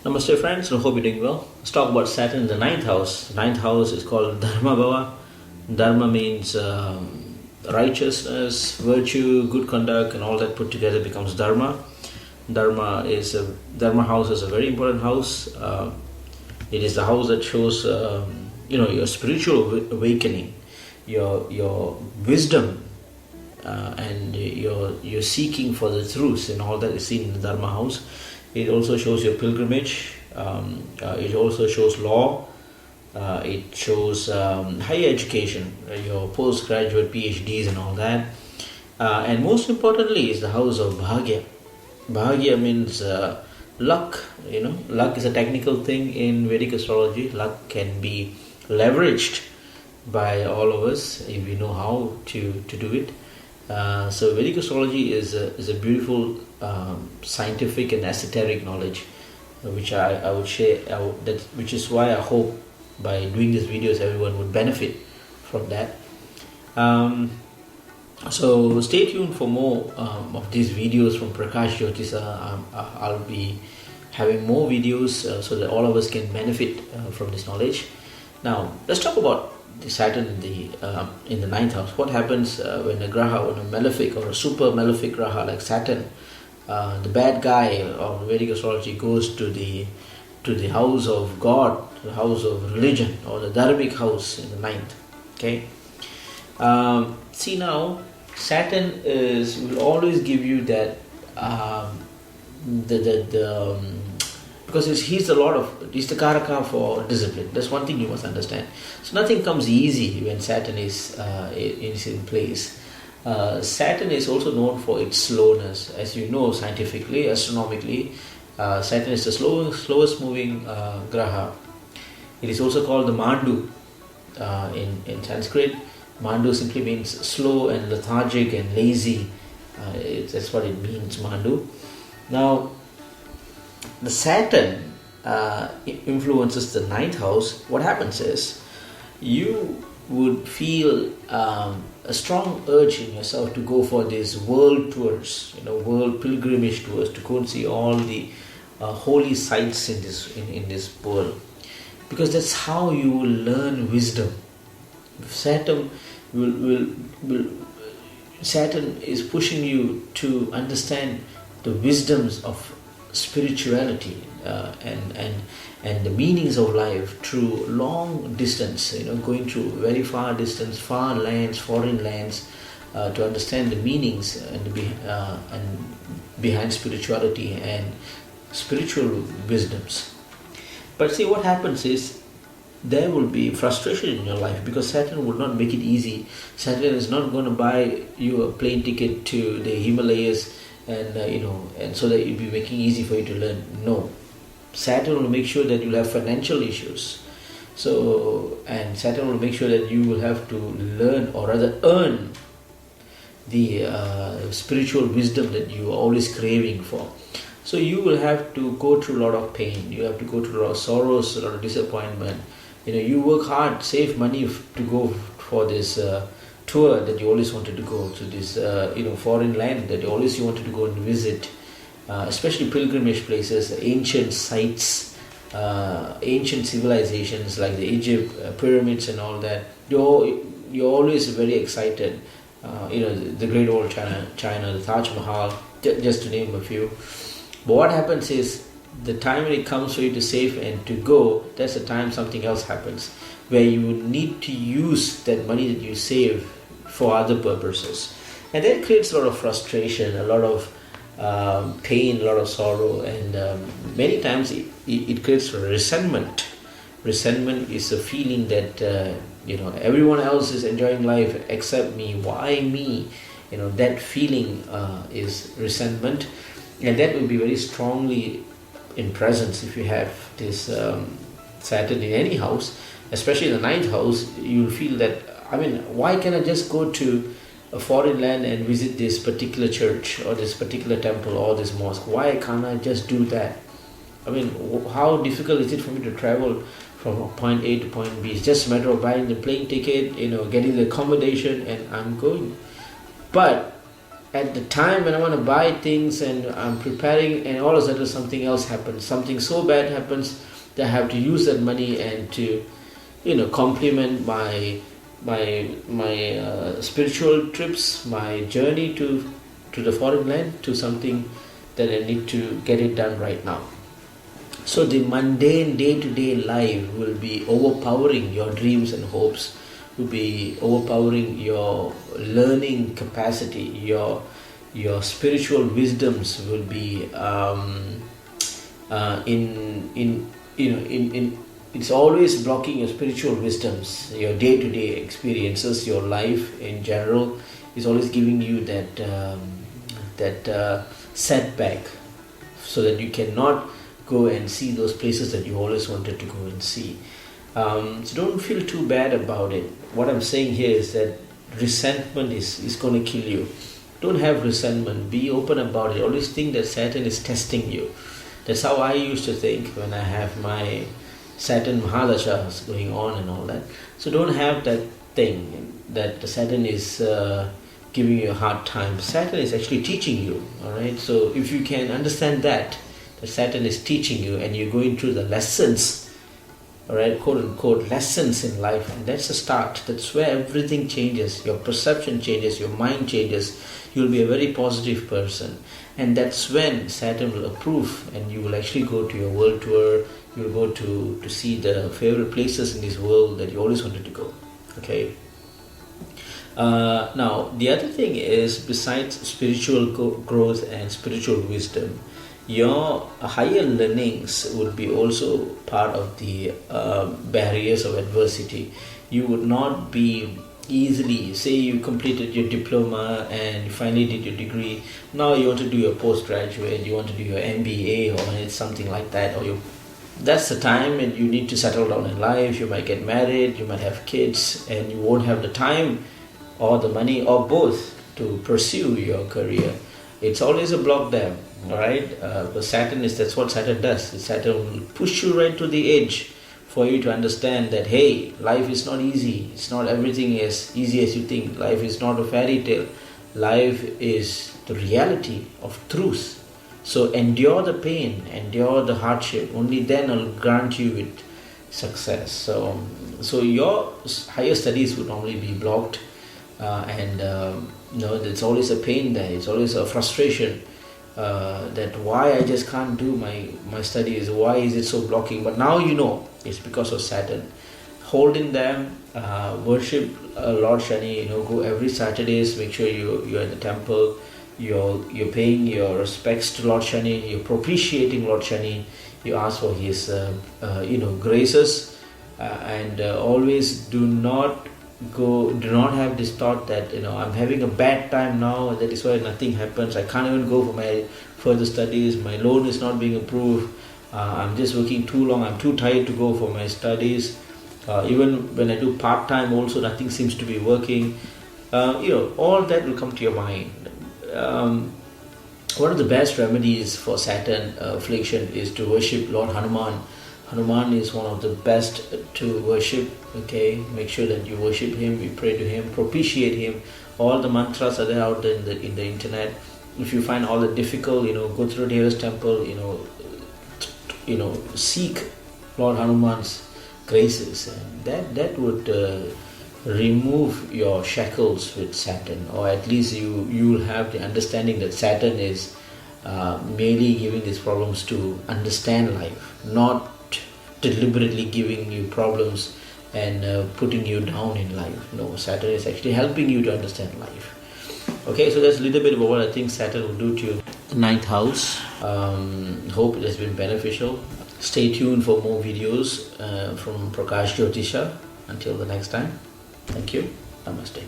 Namaste friends, I hope you're doing well. Let's talk about Saturn in the ninth house. The ninth house is called Dharma Bhava. Dharma means righteousness, virtue, good conduct, and all that put together becomes Dharma. Dharma house is a very important house. It is the house that shows your spiritual awakening, your wisdom, and your seeking for the truths, and all that is seen in the Dharma house. It also shows your pilgrimage. It also shows law. It shows higher education, your postgraduate PhDs and all that. And most importantly is the house of Bhagya. Bhagya means luck. Luck is a technical thing in Vedic astrology. Luck can be leveraged by all of us if we know how to do it. So Vedic astrology is a beautiful scientific and esoteric knowledge, which I would share. Which is why I hope by doing these videos everyone would benefit from that. So stay tuned for more of these videos from Prakash Jyotisa. I'll be having more videos so that all of us can benefit from this knowledge. Now let's talk about the Saturn in the ninth house. What happens when a graha, when a malefic or a super malefic graha like Saturn, the bad guy of Vedic astrology, goes to the house of God, the house of religion, or the dharmic house in the ninth. Okay. See now, Saturn will always give you that because he's the karaka for discipline. That's one thing you must understand. So nothing comes easy when Saturn is in place. Saturn is also known for its slowness. As you know, scientifically, astronomically, Saturn is the slowest moving graha. It is also called the Mandu in Sanskrit. Mandu simply means slow and lethargic and lazy. That's what it means, Mandu. Now, the Saturn influences the ninth house. What happens is you would feel a strong urge in yourself to go for these world tours, world pilgrimage tours, to go and see all the holy sites in this world, because that's how you will learn wisdom. Saturn Saturn is pushing you to understand the wisdoms of spirituality and the meanings of life through long distance, going through very far distance, far lands, foreign lands, to understand the meanings and behind spirituality and spiritual wisdoms. But see, what happens is there will be frustration in your life because Saturn will not make it easy. Saturn is not going to buy you a plane ticket to the Himalayas and so that it'll be making easy for you to learn. No. Saturn will make sure that you'll have financial issues. And Saturn will make sure that you will have to learn, or rather earn, the spiritual wisdom that you are always craving for. So you will have to go through a lot of pain. You have to go through a lot of sorrows, a lot of disappointment. You work hard, save money to go for this tour that you always wanted to go to, this foreign land that you always wanted to go and visit, especially pilgrimage places, ancient sites, ancient civilizations like the Egypt pyramids and all that. You're always very excited. The Great Wall of China, the Taj Mahal, just to name a few. But what happens is, the time when it comes for you to save and to go, that's the time something else happens, where you need to use that money that you save for other purposes. And that creates a lot of frustration, a lot of pain, a lot of sorrow, and many times it creates resentment. Resentment is a feeling that everyone else is enjoying life except me. Why me? That feeling is resentment, and that will be very strongly in presence if you have this Saturn in any house, especially in the ninth house. You'll feel that, why can't I just go to a foreign land and visit this particular church or this particular temple or this mosque? Why can't I just do that? How difficult is it for me to travel from point A to point B? It's just a matter of buying the plane ticket, getting the accommodation, and I'm going. But at the time when I want to buy things and I'm preparing, and all of a sudden something else happens, something so bad happens that I have to use that money and to, complement my spiritual trips, my journey to the foreign land, to something that I need to get it done right now. So the mundane day-to-day life will be overpowering your dreams and hopes, will be overpowering your learning capacity, your spiritual wisdoms will be it's always blocking your spiritual wisdoms, your day-to-day experiences, your life in general is always giving you that setback, so that you cannot go and see those places that you always wanted to go and see. So don't feel too bad about it. What I'm saying here is that resentment is going to kill you. Don't have resentment. Be open about it. Always think that Saturn is testing you. That's how I used to think when I have my Saturn Mahadashas going on and all that. So don't have that thing that Saturn is giving you a hard time. Saturn is actually teaching you. All right. So if you can understand that Saturn is teaching you and you're going through the lessons, all right, quote unquote lessons in life, and that's the start. That's where everything changes. Your perception changes, your mind changes. You'll be a very positive person, and that's when Saturn will approve, and you will actually go to your world tour. You'll go to see the favorite places in this world that you always wanted to go. Okay. Now the other thing is, besides spiritual growth and spiritual wisdom, your higher learnings would be also part of the barriers of adversity. You would not be easily, say you completed your diploma and you finally did your degree, now you want to do your postgraduate, you want to do your MBA or it's something like that, or that's the time and you need to settle down in life. You might get married, you might have kids, and you won't have the time or the money or both to pursue your career. It's always a block there. Alright, but that's what Saturn does. Saturn will push you right to the edge for you to understand that, hey, life is not easy. It's not everything as easy as you think. Life is not a fairy tale. Life is the reality of truth. So endure the pain, endure the hardship. Only then I'll grant you with success. So your higher studies would normally be blocked, and there's always a pain there. It's always a frustration. That why I just can't do my studies, why is it so blocking? But now you know it's because of Saturn. Hold in them, worship Lord Shani, go every Saturdays, make sure you're in the temple, you're paying your respects to Lord Shani, you're propitiating Lord Shani, you ask for his graces, and always do not have this thought that I'm having a bad time now, that is why nothing happens. I can't even go for my further studies, my loan is not being approved, I'm just working too long, I'm too tired to go for my studies, even when I do part-time also nothing seems to be working. All that will come to your mind. One of the best remedies for Saturn affliction is to worship Lord Hanuman. Hanuman is one of the best to worship. Okay, make sure that you worship him, you pray to him, propitiate him. All the mantras are there out there in the internet. If you find all the difficult, go to the nearest temple. Seek Lord Hanuman's graces, and that would remove your shackles with Saturn, or at least you will have the understanding that Saturn is merely giving these problems to understand life, not deliberately giving you problems and putting you down in life. No, Saturn is actually helping you to understand life. Okay, so that's a little bit about what I think Saturn will do to you. Ninth house. Hope it has been beneficial. Stay tuned for more videos from Prakash Jyotisha. Until the next time, thank you. Namaste.